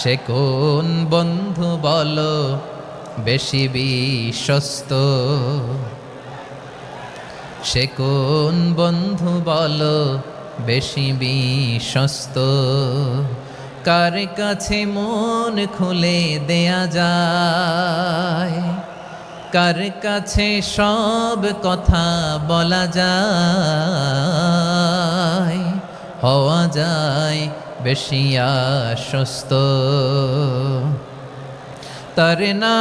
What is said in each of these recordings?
সে কোন বন্ধু বলো বেশি বিশ্বস্ত, সে কোন বন্ধু বলো বেশি বিশ্বস্ত, কার কাছে মন খুলে দেয়া যায়, কার কাছে সব কথা বলা যায়, হওয়া যায় বেশি আশ্বস্ত। তার নাম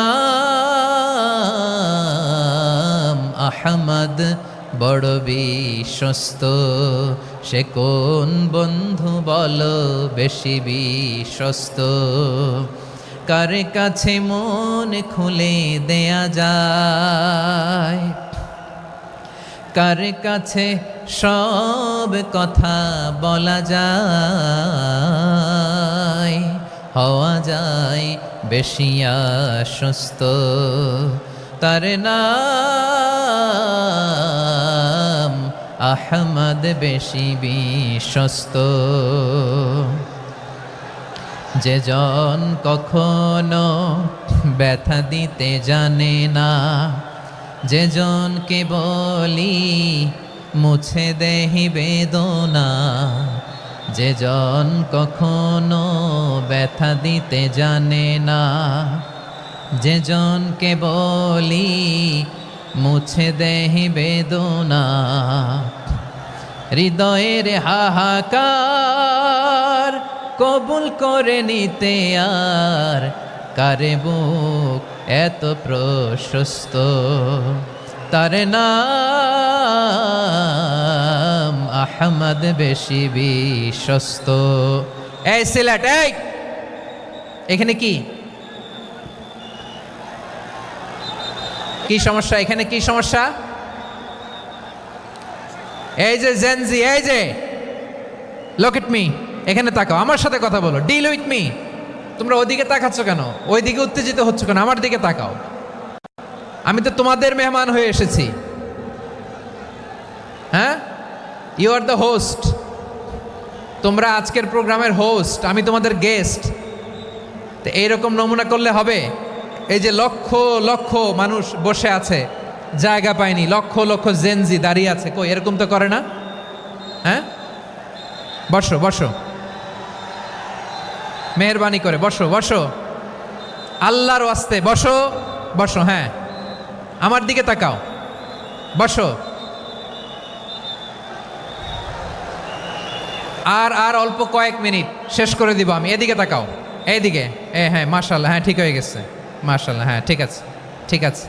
আহমদ, বড় বিশ্বস্ত। সে কোন বন্ধু বলো বেশি বিশ্বস্ত, কার কাছে মন খুলে দেয়া যায়, কার কাছে সব কথা বলা যায়, হওয়া যায় বেশি আশ্বস্ত। তার নাম আহমদ, বেশি বিশ্বস্ত। যে জন কখনো ব্যথা দিতে জানে না, যে জনকে বলি মুছে দেহি বেদনা, যে জন কখনো ব্যথা দিতে জানে না, যে জনকে বলি মুছে দেহি বেদনা, হৃদয়ের হাহাকার কবুল করে নিতে আর কারে বুক এত প্রশস্ত। তার নাম আহমদ, বেশি বিশ্বস্ত। এই সিলেট, এই এখানে কি কি সমস্যা? এখানে কি সমস্যা? এই যে জেনজি, এই যে লুক এট মি, এখানে তাকাও, আমার সাথে কথা বলো, ডিল উইথ মি। তোমরা ওইদিকে তাকাচ্ছ কেন? ওইদিকে উত্তেজিত হচ্ছ কেন? আমার দিকে তাকাও। আমি তো তোমাদের মেহমান হয়ে এসেছি। হ্যাঁ, ইউ আর দ্য হোস্ট। তোমরা আজকের প্রোগ্রামের হোস্ট, আমি তোমাদের গেস্ট। তো এইরকম নমুনা করলে হবে? এই যে লক্ষ লক্ষ মানুষ বসে আছে, জায়গা পায়নি, লক্ষ লক্ষ জেনজি দাঁড়িয়ে আছে, কই এরকম তো করে না? হ্যাঁ, বসো বসো, মেহরবানি করে বসো বসো, আল্লাহর ওয়াস্তে বসো বসো। হ্যাঁ, আমার দিকে তাকাও, বসো। আর আর অল্প কয়েক মিনিট, শেষ করে দিব আমি। এদিকে তাকাও, এইদিকে। হ্যাঁ, মাশাআল্লাহ, হ্যাঁ ঠিক হয়ে গেছে, মাশাআল্লাহ, হ্যাঁ ঠিক আছে, ঠিক আছে।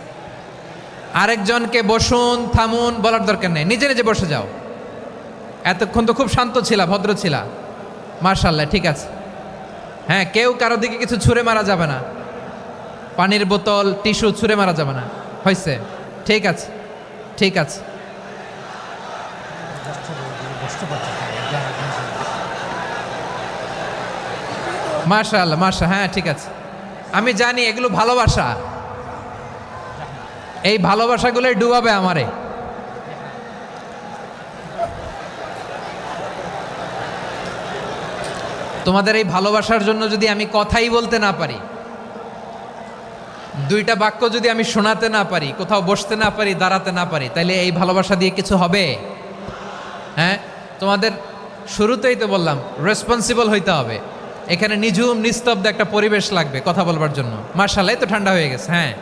আরেকজনকে বসুন, থামুন বলার দরকার নেই, নিজে নিজে বসে যাও। এতক্ষণ তো খুব শান্ত ছিলা, ভদ্র ছিলা, মাশাআল্লাহ, ঠিক আছে। হ্যাঁ, কেউ কারো দিকে কিছু ছুঁড়ে মারা যাবে না, পানির বোতল, টিস্যু ছুঁড়ে মারা যাবে না। হয়েছে, ঠিক আছে, ঠিক আছে। মাশাআল্লাহ, মাশাআল্লাহ, হ্যাঁ ঠিক আছে। আমি জানি এগুলো ভালোবাসা, এই ভালোবাসাগুলোই ডুবাবে আমারে। তোমাদের এই ভালোবাসার জন্য যদি আমি কথাই বলতে না পারি, দুইটা বাক্য যদি আমি শোনাতে না পারি, কোথাও বসতে না পারি, দাঁড়াতে না পারি, তাইলে এই ভালোবাসা দিয়ে কিছু হবে? হ্যাঁ, তোমাদের শুরুতেই তো বললাম রেসপন্সিবল হইতে হবে। এখানে নিঝুম নিস্তব্ধ একটা পরিবেশ লাগবে কথা বলবার জন্য। মাশাআল্লাহ, তো ঠান্ডা হয়ে গেছে। হ্যাঁ,